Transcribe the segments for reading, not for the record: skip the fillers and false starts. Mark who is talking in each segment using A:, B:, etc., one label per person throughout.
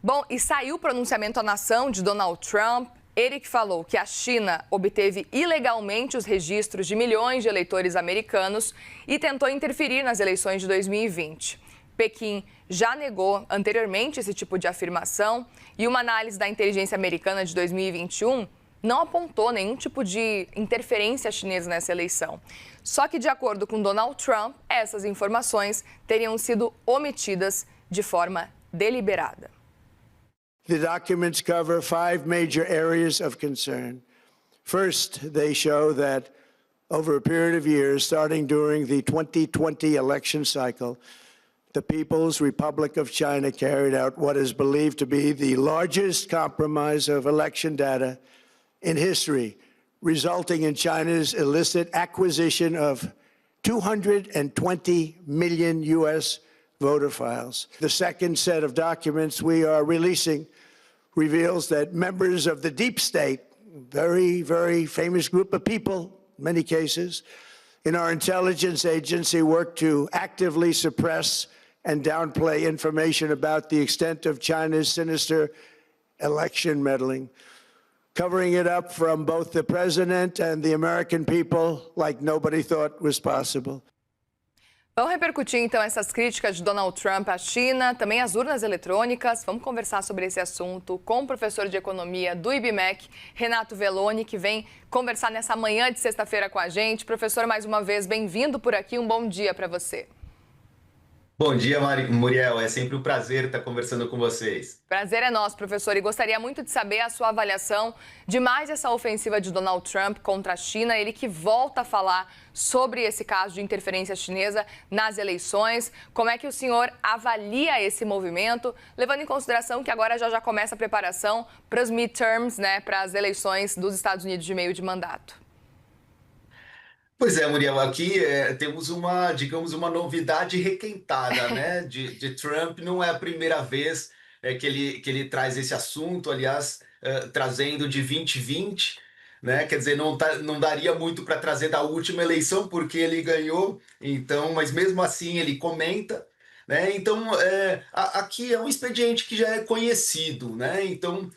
A: Bom, e saiu o pronunciamento à nação de Donald Trump. Ele que falou que a China obteve ilegalmente os registros de milhões de eleitores americanos e tentou interferir nas eleições de 2020. Pequim já negou anteriormente esse tipo de afirmação e uma análise da inteligência americana de 2021 não apontou nenhum tipo de interferência chinesa nessa eleição. Só que, de acordo com Donald Trump, essas informações teriam sido omitidas de forma deliberada.
B: The documents cover 5 major areas of concern. First, they show that over a period of years, starting during the 2020 election cycle, the People's Republic of China carried out what is believed to be the largest compromise of election data in history, resulting in China's illicit acquisition of 220 million U.S. voter files. The second set of documents we are releasing reveals that members of the deep state, very, very famous group of people, in many cases, in our intelligence agency work to actively suppress and downplay information about the extent of China's sinister election meddling, covering it up from both the president and the American people like nobody thought was possible.
A: Vamos repercutir, então, essas críticas de Donald Trump à China, também às urnas eletrônicas. Vamos conversar sobre esse assunto com o professor de economia do IBMEC, Renato Velloni, que vem conversar nessa manhã de sexta-feira com a gente. Professor, mais uma vez, bem-vindo por aqui. Um bom dia para você.
C: Bom dia, Muriel. É sempre um prazer estar conversando com vocês.
A: Prazer é nosso, professor. E gostaria muito de saber a sua avaliação de mais essa ofensiva de Donald Trump contra a China. Ele que volta a falar sobre esse caso de interferência chinesa nas eleições. Como é que o senhor avalia esse movimento, levando em consideração que agora já começa a preparação para os midterms, né, para as eleições dos Estados Unidos de meio de mandato?
C: Pois é, Muriel, aqui temos digamos, uma novidade requentada, né, de Trump. Não é a primeira vez que ele traz esse assunto, aliás, trazendo de 2020, né, quer dizer, não daria muito para trazer da última eleição, porque ele ganhou, então, mas mesmo assim ele comenta, né, então, aqui é um expediente que já é conhecido, né, então,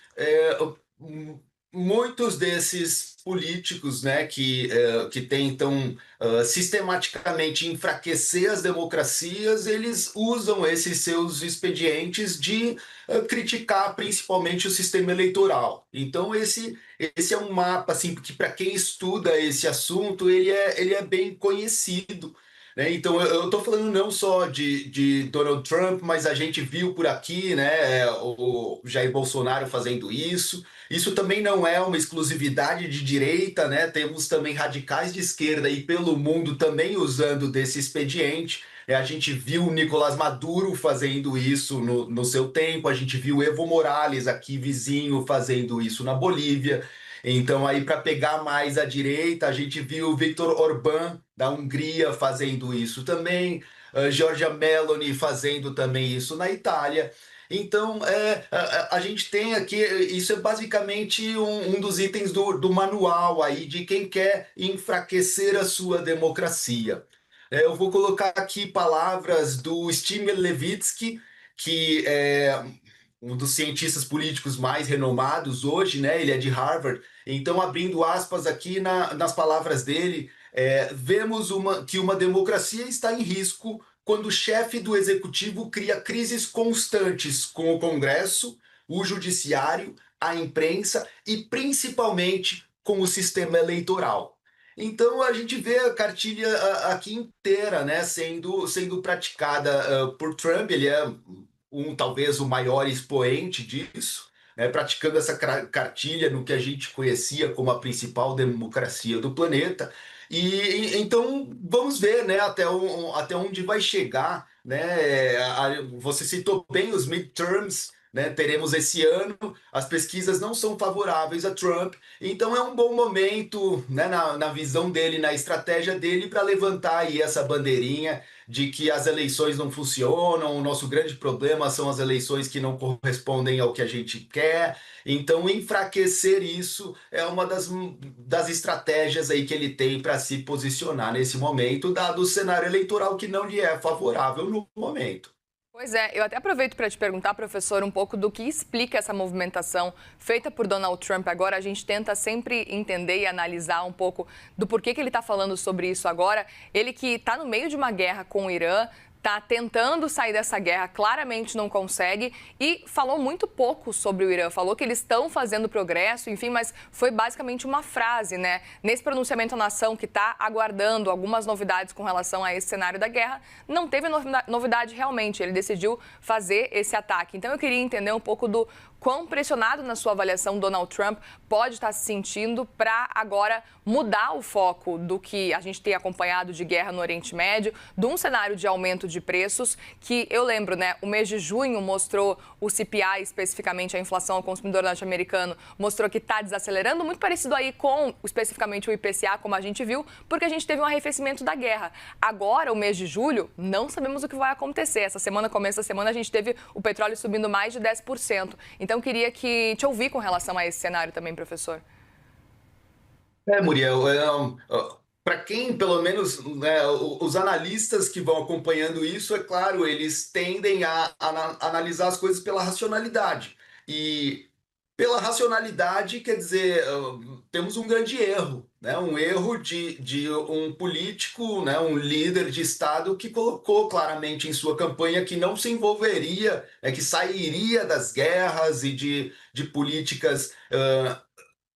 C: muitos desses políticos, né, que tentam sistematicamente enfraquecer as democracias, eles usam esses seus expedientes de criticar principalmente o sistema eleitoral. Então esse é um mapa assim, que para quem estuda esse assunto, ele é bem conhecido. Então, eu estou falando não só de Donald Trump, mas a gente viu por aqui, né, o Jair Bolsonaro fazendo isso. Isso também não é uma exclusividade de direita, né? Temos também radicais de esquerda e pelo mundo também usando desse expediente. A gente viu o Nicolás Maduro fazendo isso no seu tempo, a gente viu Evo Morales aqui vizinho fazendo isso na Bolívia. Então, aí, para pegar mais à direita, a gente viu Viktor Orbán, da Hungria, fazendo isso também, Giorgia Meloni fazendo também isso na Itália. Então, a gente tem aqui, isso é basicamente um dos itens do manual aí de quem quer enfraquecer a sua democracia. Eu vou colocar aqui palavras do Stimel Levitsky, que é um dos cientistas políticos mais renomados hoje, né? Ele é de Harvard. Então, abrindo aspas aqui nas palavras dele, vemos que uma democracia está em risco quando o chefe do executivo cria crises constantes com o Congresso, o judiciário, a imprensa e principalmente com o sistema eleitoral. Então a gente vê a cartilha aqui inteira, né, sendo praticada por Trump. Ele é talvez o maior expoente disso, né, praticando essa cartilha no que a gente conhecia como a principal democracia do planeta. E então vamos ver, né, até onde vai chegar, né? Você citou bem os midterms, né? Teremos esse ano, as pesquisas não são favoráveis a Trump, então é um bom momento, né, na visão dele, na estratégia dele, para levantar aí essa bandeirinha de que as eleições não funcionam, o nosso grande problema são as eleições que não correspondem ao que a gente quer. Então, enfraquecer isso é uma das estratégias aí que ele tem para se posicionar nesse momento, dado o cenário eleitoral que não lhe é favorável no momento.
A: Pois é, eu até aproveito para te perguntar, professor, um pouco do que explica essa movimentação feita por Donald Trump agora. A gente tenta sempre entender e analisar um pouco do porquê que ele está falando sobre isso agora. Ele que está no meio de uma guerra com o Irã, está tentando sair dessa guerra, claramente não consegue e falou muito pouco sobre o Irã. Falou que eles estão fazendo progresso, enfim, mas foi basicamente uma frase, né? Nesse pronunciamento à nação que está aguardando algumas novidades com relação a esse cenário da guerra, não teve novidade realmente. Ele decidiu fazer esse ataque. Então eu queria entender um pouco do quão pressionado, na sua avaliação, Donald Trump pode estar se sentindo para agora mudar o foco do que a gente tem acompanhado de guerra no Oriente Médio, de um cenário de aumento de preços, que eu lembro, né, o mês de junho mostrou o CPI, especificamente a inflação ao consumidor norte-americano, mostrou que está desacelerando, muito parecido aí com, especificamente, o IPCA, como a gente viu, porque a gente teve um arrefecimento da guerra. Agora, o mês de julho, não sabemos o que vai acontecer. Essa semana, começo da semana, a gente teve o petróleo subindo mais de 10%. Então, queria te ouvir com relação a esse cenário também, professor.
C: Muriel, para quem, pelo menos, né, os analistas que vão acompanhando isso, é claro, eles tendem a analisar as coisas pela racionalidade. E pela racionalidade, quer dizer, temos um grande erro, né? Um erro de um político, né, um líder de Estado que colocou claramente em sua campanha que não se envolveria, que sairia das guerras e de políticas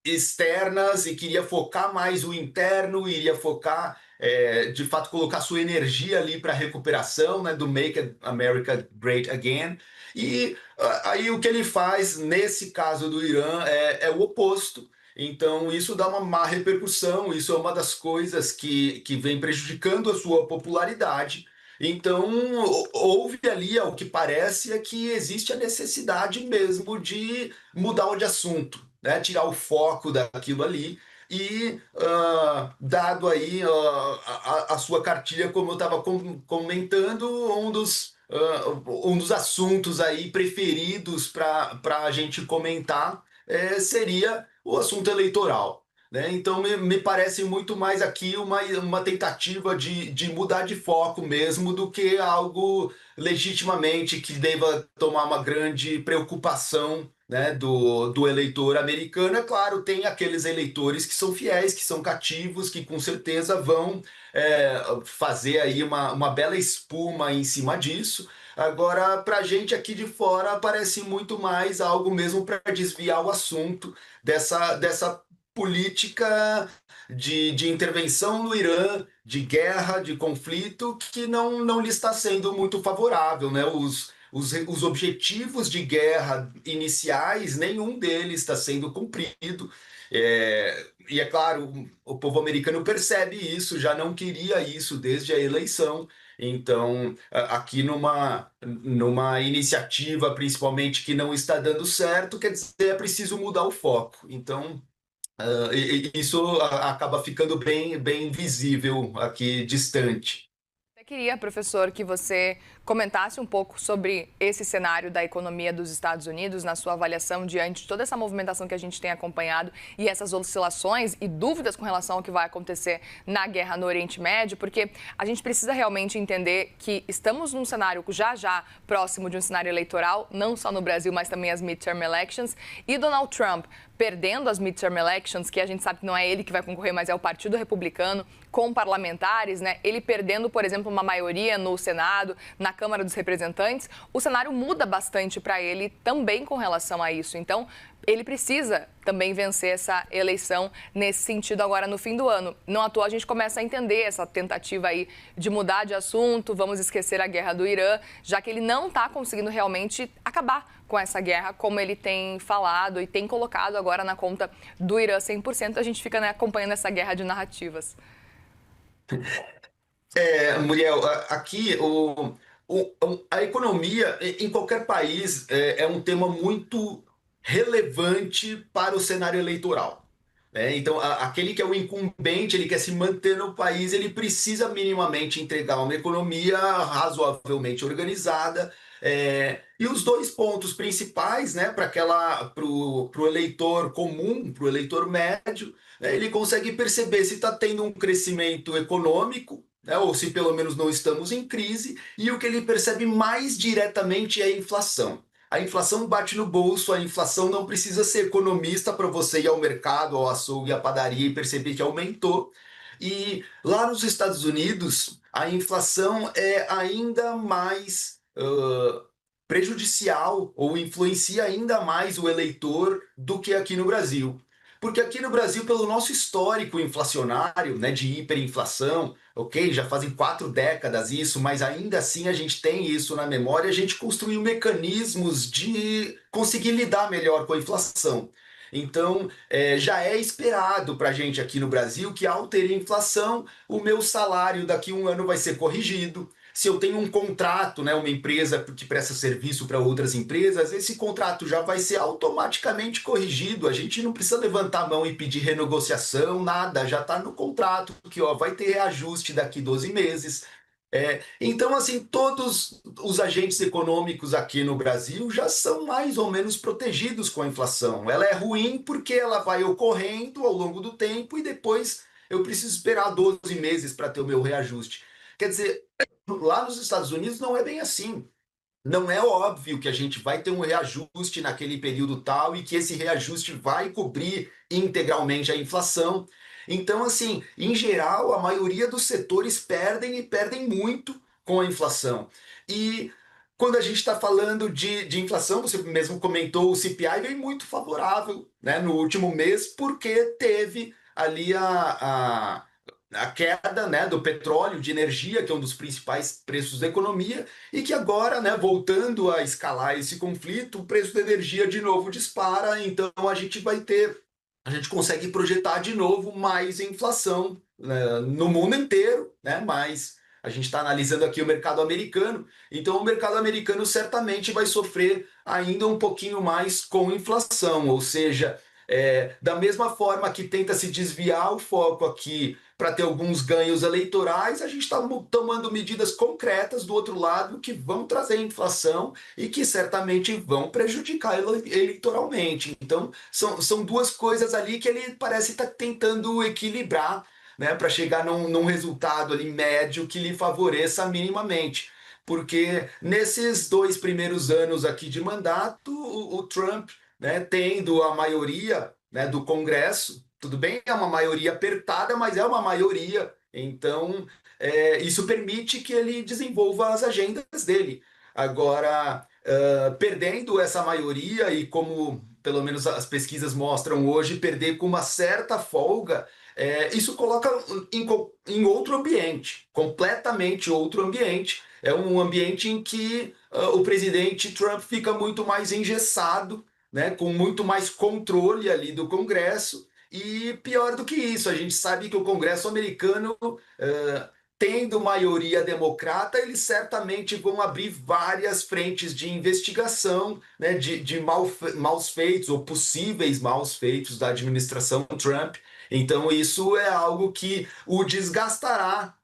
C: externas e queria focar mais o interno, iria focar, de fato, colocar sua energia ali para a recuperação, né, do Make America Great Again. E aí o que ele faz, nesse caso do Irã, é o oposto. Então, isso dá uma má repercussão, isso é uma das coisas que vem prejudicando a sua popularidade. Então, houve ali, ao que parece, é que existe a necessidade mesmo de mudar de assunto, né? Tirar o foco daquilo ali e, dado aí a sua cartilha, como eu estava comentando, um dos assuntos aí preferidos para a gente comentar seria o assunto eleitoral. Né? Então, me parece muito mais aqui uma tentativa de mudar de foco mesmo do que algo legitimamente que deva tomar uma grande preocupação, né, do eleitor americano. É claro, tem aqueles eleitores que são fiéis, que são cativos, que com certeza vão fazer aí uma bela espuma em cima disso. Agora, para a gente aqui de fora, parece muito mais algo mesmo para desviar o assunto dessa política de intervenção no Irã, de guerra, de conflito, que não lhe está sendo muito favorável, né? Os objetivos de guerra iniciais, nenhum deles está sendo cumprido. E é claro, o povo americano percebe isso, já não queria isso desde a eleição. Então, aqui numa iniciativa, principalmente, que não está dando certo, quer dizer, é preciso mudar o foco. Então, isso acaba ficando bem visível aqui, distante.
A: Eu queria, professor, que você comentasse um pouco sobre esse cenário da economia dos Estados Unidos, na sua avaliação diante de toda essa movimentação que a gente tem acompanhado e essas oscilações e dúvidas com relação ao que vai acontecer na guerra no Oriente Médio, porque a gente precisa realmente entender que estamos num cenário já próximo de um cenário eleitoral, não só no Brasil, mas também as midterm elections, e Donald Trump perdendo as midterm elections, que a gente sabe que não é ele que vai concorrer, mas é o Partido Republicano, com parlamentares, né? Ele perdendo, por exemplo, uma maioria no Senado, na Câmara dos Representantes, o cenário muda bastante para ele também com relação a isso. Então, ele precisa também vencer essa eleição nesse sentido agora no fim do ano. Não à toa a gente começa a entender essa tentativa aí de mudar de assunto, vamos esquecer a guerra do Irã, já que ele não está conseguindo realmente acabar com essa guerra, como ele tem falado e tem colocado agora na conta do Irã 100%. A gente fica, né, acompanhando essa guerra de narrativas.
C: Muriel, aqui a economia em qualquer país é um tema muito relevante para o cenário eleitoral. Né? Então, aquele que é o incumbente, ele quer se manter no país, ele precisa minimamente entregar uma economia razoavelmente organizada. E os dois pontos principais, né, para o eleitor comum, para o eleitor médio, ele consegue perceber se está tendo um crescimento econômico, né, ou se pelo menos não estamos em crise, e o que ele percebe mais diretamente é a inflação. A inflação bate no bolso, a inflação não precisa ser economista para você ir ao mercado, ao açougue, à padaria e perceber que aumentou. E lá nos Estados Unidos, a inflação é ainda mais prejudicial ou influencia ainda mais o eleitor do que aqui no Brasil. Porque aqui no Brasil, pelo nosso histórico inflacionário, né, de hiperinflação, ok, já fazem 4 décadas isso, mas ainda assim a gente tem isso na memória, a gente construiu mecanismos de conseguir lidar melhor com a inflação. Então, já é esperado para a gente aqui no Brasil que ao ter inflação, o meu salário daqui a um ano vai ser corrigido. Se eu tenho um contrato, né, uma empresa que presta serviço para outras empresas, esse contrato já vai ser automaticamente corrigido. A gente não precisa levantar a mão e pedir renegociação, nada, já está no contrato que ó, vai ter reajuste daqui 12 meses. Então, assim, todos os agentes econômicos aqui no Brasil já são mais ou menos protegidos com a inflação. Ela é ruim porque ela vai ocorrendo ao longo do tempo e depois eu preciso esperar 12 meses para ter o meu reajuste. Quer dizer, lá nos Estados Unidos não é bem assim. Não é óbvio que a gente vai ter um reajuste naquele período tal e que esse reajuste vai cobrir integralmente a inflação. Então, assim, em geral, a maioria dos setores perdem e perdem muito com a inflação. E quando a gente está falando de inflação, você mesmo comentou, o CPI veio muito favorável, né, no último mês, porque teve ali a queda, né, do petróleo, de energia, que é um dos principais preços da economia, e que agora, né, voltando a escalar esse conflito, o preço da energia de novo dispara, então a gente consegue projetar de novo mais inflação, né, no mundo inteiro, né, mas a gente está analisando aqui o mercado americano, então o mercado americano certamente vai sofrer ainda um pouquinho mais com inflação, ou seja, da mesma forma que tenta se desviar o foco aqui para ter alguns ganhos eleitorais, a gente está tomando medidas concretas do outro lado que vão trazer inflação e que certamente vão prejudicar eleitoralmente. Então, são duas coisas ali que ele parece estar tentando equilibrar, né, para chegar num resultado ali médio que lhe favoreça minimamente. Porque nesses 2 primeiros anos aqui de mandato, o Trump, né, tendo a maioria, né, do Congresso, tudo bem, é uma maioria apertada, mas é uma maioria. Então, isso permite que ele desenvolva as agendas dele. Agora, perdendo essa maioria, e como pelo menos as pesquisas mostram hoje, perder com uma certa folga, isso coloca em outro ambiente, completamente outro ambiente. É um ambiente em que o presidente Trump fica muito mais engessado, né, com muito mais controle ali do Congresso. E pior do que isso, a gente sabe que o Congresso americano, tendo maioria democrata, eles certamente vão abrir várias frentes de investigação, né, de maus feitos ou possíveis maus feitos da administração Trump. Então isso é algo que o desgastará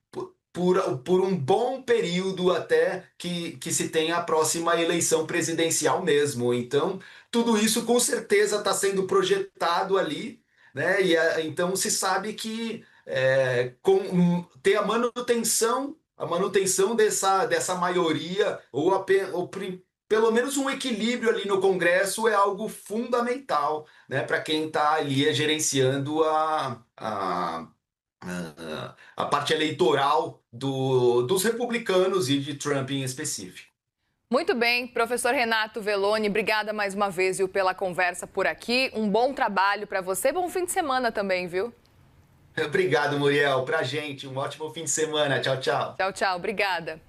C: por um bom período até que se tenha a próxima eleição presidencial mesmo. Então, tudo isso com certeza está sendo projetado ali, né? E então se sabe que ter a manutenção dessa maioria, pelo menos um equilíbrio ali no Congresso é algo fundamental, né, para quem está ali gerenciando a parte eleitoral dos republicanos e de Trump em específico.
A: Muito bem, professor Renato Velloni, obrigada mais uma vez, viu, pela conversa por aqui. Um bom trabalho para você, bom fim de semana também, viu?
C: Obrigado, Muriel. Pra gente, um ótimo fim de semana. Tchau, tchau.
A: Tchau, tchau, obrigada.